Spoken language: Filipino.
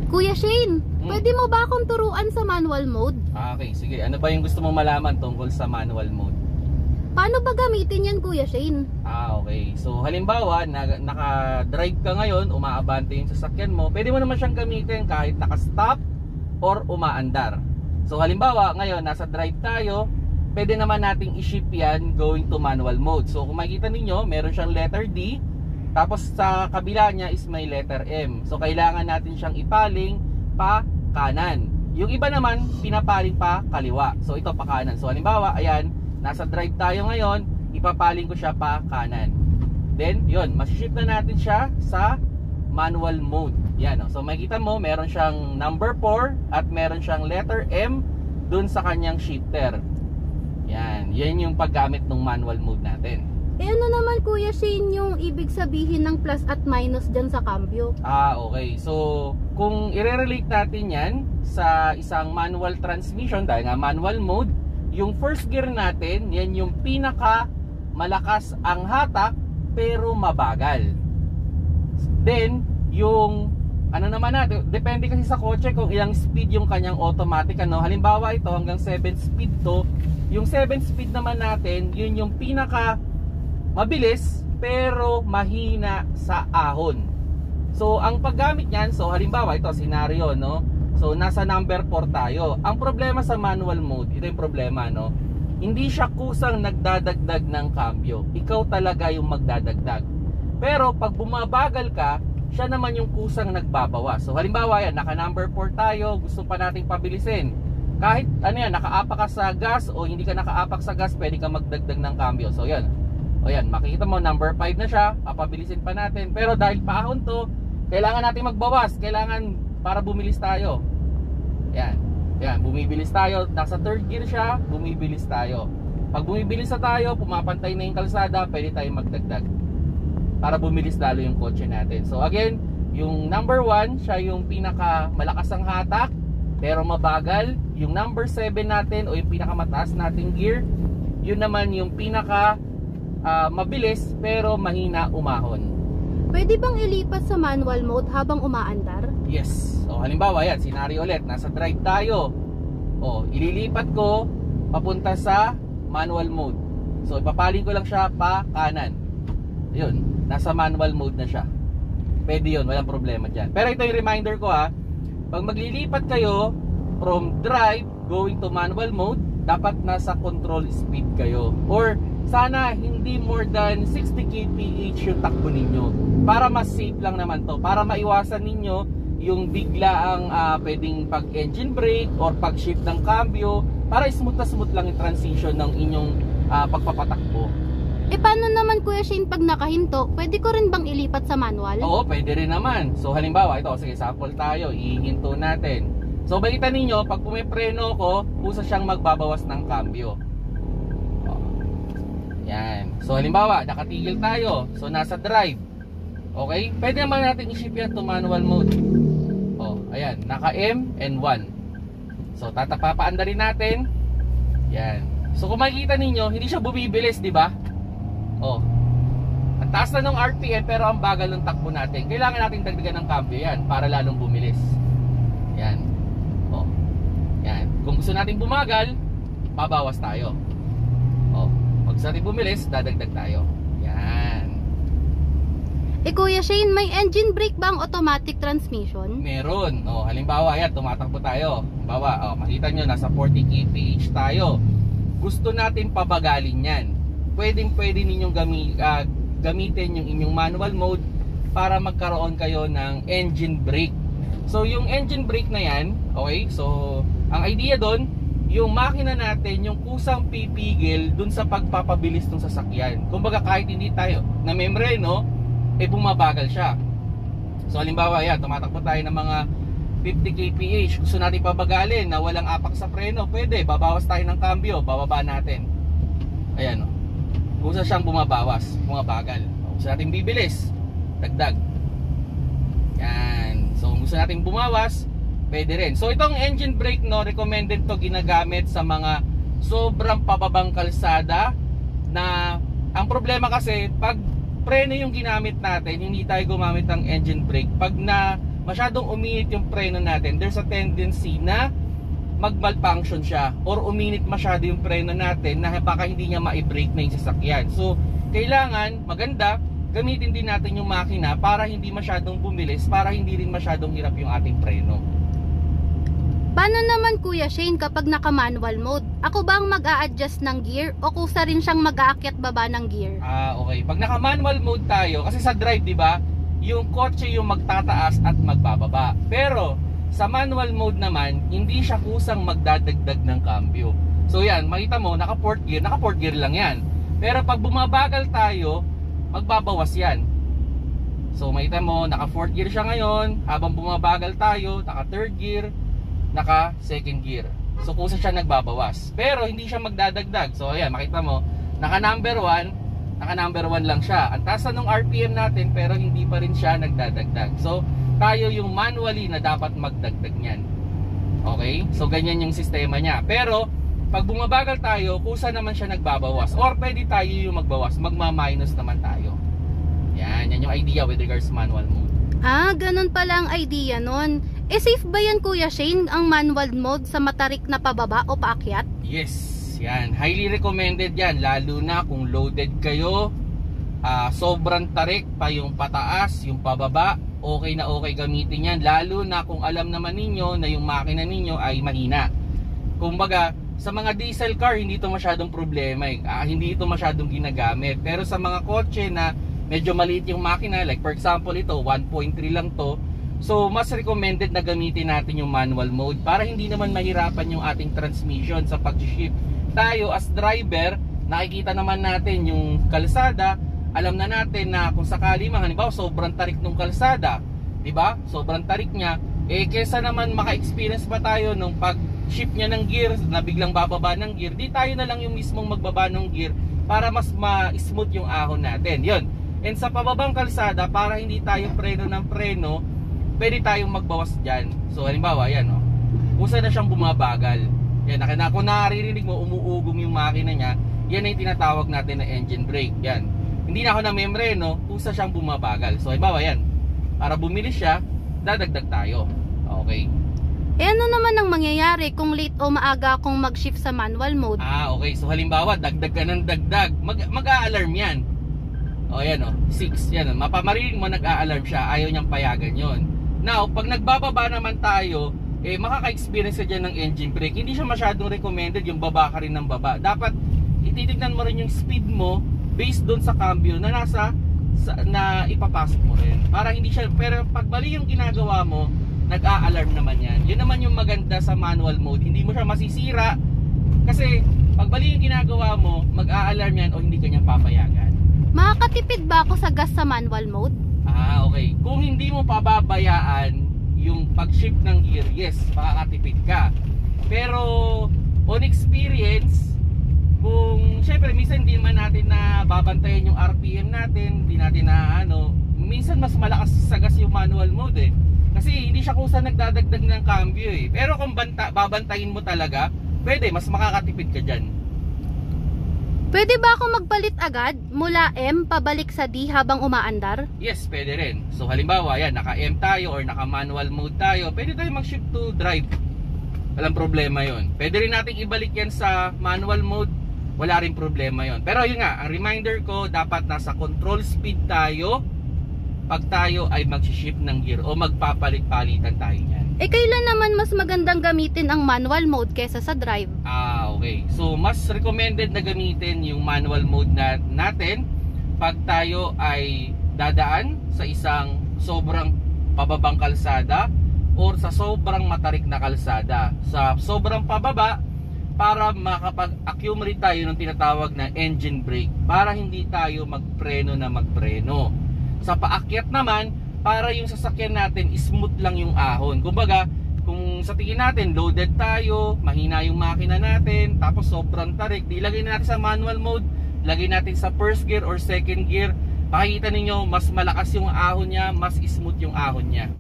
Kuya Shane, pwede mo ba akong turuan sa manual mode? Okay, sige. Ano ba yung gusto mong malaman tungkol sa manual mode? Paano ba gamitin yan, Kuya Shane? Okay. So, halimbawa, naka-drive ka ngayon, umaabante yung sasakyan mo, pwede mo naman siyang gamitin kahit naka-stop or umaandar. So, halimbawa, ngayon, nasa drive tayo, pwede naman nating i-shift yan going to manual mode. So, kung makikita ninyo, meron siyang letter D, tapos sa kabila niya is may letter M. So, kailangan natin siyang ipaling pa kanan. Yung iba naman, pinapaling pa kaliwa. So, ito pa kanan. So, halimbawa, ayan, nasa drive tayo ngayon, ipapaling ko siya pa kanan. Then, yun, masishift na natin siya sa manual mode. Yan, so makikita mo, meron siyang number 4 at meron siyang letter M dun sa kanyang shifter. Yan yung paggamit ng manual mode natin. Eh ano naman, Kuya Shane, yung ibig sabihin ng plus at minus dyan sa cambio? Okay. So, kung i-relate natin yan sa isang manual transmission, dahil nga manual mode, yung first gear natin, yan yung pinaka malakas ang hatak pero mabagal. Then, yung ano naman natin, depende kasi sa kotse kung ilang speed yung kanyang automatic. Halimbawa ito, hanggang 7 speed to. Yung 7 speed naman natin, yun yung pinaka mabilis pero mahina sa ahon. So, ang paggamit niyan, so halimbawa ito, scenario, no? So, nasa number 4 tayo. Ang problema sa manual mode, ito yung problema, no? Hindi siya kusang nagdadagdag ng cambio. Ikaw talaga yung magdadagdag. Pero, pag bumabagal ka, siya naman yung kusang nagbabawas. So, halimbawa yan, naka number 4 tayo, gusto pa nating pabilisin. Kahit, nakaapak ka sa gas o hindi ka nakaapak sa gas, pwede ka magdagdag ng cambio. So, yan. O yan, makikita mo, number 5 na siya, papabilisin pa natin. Pero dahil paahon to, kailangan natin magbawas. Kailangan para bumilis tayo. Yan, bumibilis tayo. Nasa third gear siya, bumibilis tayo. Pag bumibilis na tayo, pumapantay na yung kalsada, pwede tayong magdagdag para bumilis lalo yung kotse natin. So again, yung number 1, siya yung pinaka malakas ang hatak pero mabagal. Yung number 7 natin o yung pinaka mataas nating gear, yun naman yung pinaka mabilis pero mahina umahon. Pwede bang ilipat sa manual mode habang umaandar? Yes. O halimbawa yan, scenario ulit, nasa drive tayo. O ililipat ko papunta sa manual mode. So ipapaling ko lang siya pa kanan. Yun, nasa manual mode na siya. Pwede yun, walang problema dyan. Pero ito yung reminder ko pag maglilipat kayo from drive going to manual mode, dapat nasa control speed kayo. Or sana hindi more than 60 kph yung takbo ninyo. Para mas safe lang naman to. Para maiwasan ninyo yung biglaang pwedeng pag-engine brake or pag-shift ng cambio. Para smooth na smooth lang yung transition ng inyong pagpapatakbo. Eh paano naman, Kuya Shane, pag nakahinto, pwede ko rin bang ilipat sa manual? Oo, pwede rin naman. So halimbawa, ito, sige, sample tayo, ihinto natin. So makita ninyo, pag pumipreno ko, kusa siyang magbabawas ng cambio. Yan. So halimbawa, nakatigil tayo. So nasa drive. Okay? Pwede naman natin i-shift yan to manual mode. Ayan, naka M and 1. So papaandarin natin. Yan. So kung makikita ninyo, hindi siya bumibilis, di ba? Ang taas na ng RPM pero ang bagal ng takbo natin. Kailangan nating dagdagan ng cambio yan para lalong bumilis. Yan. Yan. Kung gusto nating bumagal, babawas tayo. Pag gusto nating bumilis, dadagdag tayo. Yan. Eh Kuya Shane, may engine brake ba ang automatic transmission? Meron. Halimbawa, yan, tumatakbo tayo. Halimbawa, makita nyo, nasa 40 kph tayo. Gusto natin pabagalin yan. Pwede ninyong gamitin yung inyong manual mode para magkaroon kayo ng engine brake. So yung engine brake na yan, okay, so ang idea doon, yung makina natin yung kusang pipigil dun sa pagpapabilis ng sasakyan. Kumbaga kahit hindi tayo na membreno, bumabagal siya. So halimbawa yan, tumatakbo tayo ng mga 50 kph, gusto natin pabagalin na walang apak sa preno, pwede, babawas tayo ng cambio, bababa natin. Ayan, kusa siyang bumabagal. Gusto natin bibilis, dagdag. Yan. So kung gusto natin bumawas, pwede rin. So itong engine brake, recommended to, ginagamit sa mga sobrang pababang kalsada na ang problema kasi pag preno yung ginamit natin, hindi tayo gumamit ng engine brake. Pag na masyadong uminit yung preno natin, there's a tendency na mag-malfunction siya or uminit masyado yung preno natin na baka hindi niya ma-brake na yung sasakyan. So, kailangan maganda gamitin din natin yung makina para hindi masyadong bumilis, para hindi rin masyadong hirap yung ating preno. Paano naman Kuya Shane kapag naka-manual mode? Ako ba ang mag-a-adjust ng gear o kusa rin siyang mag-aakyat baba ng gear? Okay. Pag naka-manual mode tayo, kasi sa drive, di ba, yung kotse yung magtataas at magbababa. Pero sa manual mode naman, hindi siya kusang magdadagdag ng cambio. So yan, makita mo, naka-4th gear lang yan. Pero pag bumabagal tayo, magbabawas yan. So makita mo, naka-4th gear siya ngayon, habang bumabagal tayo, naka-3rd gear, naka-2nd gear. So kusa siya nagbabawas. Pero hindi siya magdadagdag. So ayan, makita mo, naka-number 1 lang siya. Ang taas na ng RPM natin, pero hindi pa rin siya nagdadagdag. So tayo yung manually na dapat magdagdag niyan. Okay? So ganyan yung sistema niya. Pero pag bumabagal tayo, kusa naman siya nagbabawas. Or pwede tayo yung magbawas, magma-minus naman tayo. Yan yung idea with regards to manual mode. Ganun pala ang idea nun. Safe ba yan Kuya Shane, ang manual mode sa matarik na pababa o paakyat? Yes, yan. Highly recommended yan. Lalo na kung loaded kayo, sobrang tarik pa yung pataas, yung pababa, okay na okay gamitin yan. Lalo na kung alam naman ninyo na yung makina ninyo ay mahina. Kumbaga, sa mga diesel car, hindi ito masyadong problema. Hindi ito masyadong ginagamit. Pero sa mga kotse na medyo maliit yung makina, like for example ito, 1.3 lang to. So, mas recommended na gamitin natin yung manual mode para hindi naman mahirapan yung ating transmission sa pag-shift. Tayo as driver, nakikita naman natin yung kalsada, alam na natin na kung sakali halimbawa sobrang tarik ng kalsada, di ba? Sobrang tarik niya, kesa naman maka-experience pa tayo nung pag-shift niya ng gear na biglang bababa ng gear, di tayo na lang yung mismong magbaba ng gear para mas ma-smooth yung ahon natin. Yun. And sa pababang kalsada, para hindi tayo preno ng preno, pwede tayong magbawas dyan. So halimbawa, yan o. Kusa na siyang bumabagal. Yan, kung naririnig mo, umuugong yung makina niya, yan ay tinatawag natin na engine brake. Yan. Hindi na ako namemreno, kusa siyang bumabagal. So halimbawa, yan. Para bumilis siya, dadagdag tayo. Okay. Ano naman ang mangyayari kung late o maaga akong mag-shift sa manual mode? Okay. So halimbawa, dagdag ka ng dagdag. Mag-a-alarm yan. Yan o. 6. Yan o. Mapamarinig mo, nag-a-alarm siya. Ayaw niyang payagan yon. Now, pag nagbababa naman tayo, makaka-experience ka dyan ng engine brake. Hindi siya masyadong recommended yung baba ka rin ng baba. Dapat ititignan mo rin yung speed mo based doon sa cambio na na ipapasok mo rin. Para hindi siya, pero pag mali yung ginagawa mo, nag-a-alarm naman yan. Yun naman yung maganda sa manual mode. Hindi mo siya masisira kasi pag mali yung ginagawa mo, mag-a-alarm yan o hindi ka niya papayagan. Makakatipid ba ako sa gas sa manual mode? Okay. Kung hindi mo pababayaan yung pag-shift ng gear, yes, makakatipid ka. Pero on experience, kung syempre minsan hindi man natin na babantayan yung RPM natin, hindi natin na minsan mas malakas sa gas yung manual mode kasi hindi siya kusa nagdadagdag ng cambio Pero kung babantayin mo talaga, pwede, mas makakatipid ka dyan. Pwede ba ako magpalit agad mula M pabalik sa D habang umaandar? Yes, pwede rin. So halimbawa, yan, naka-M tayo or naka-manual mode tayo, pwede tayo mag-shift to drive. Walang problema yon. Pwede rin natin ibalik yan sa manual mode, wala rin problema yon. Pero yun nga, ang reminder ko, dapat nasa control speed tayo pag tayo ay mag-shift ng gear o magpapalit-palitan tayo niyan. Kailan naman mas magandang gamitin ang manual mode kesa sa drive? Okay. So, mas recommended na gamitin yung manual mode natin pag tayo ay dadaan sa isang sobrang pababang kalsada or sa sobrang matarik na kalsada. Sa sobrang pababa, para makapag-accumulate tayo ng tinatawag na engine brake para hindi tayo magpreno na magpreno. Sa paakyat naman, para yung sasakyan natin smooth lang yung ahon. Kumbaga, kung sa tingin natin loaded tayo, mahina yung makina natin, tapos sobrang tarik, ilagay natin sa manual mode, lagay natin sa first gear or second gear, makikita ninyo mas malakas yung ahon niya, mas smooth yung ahon niya.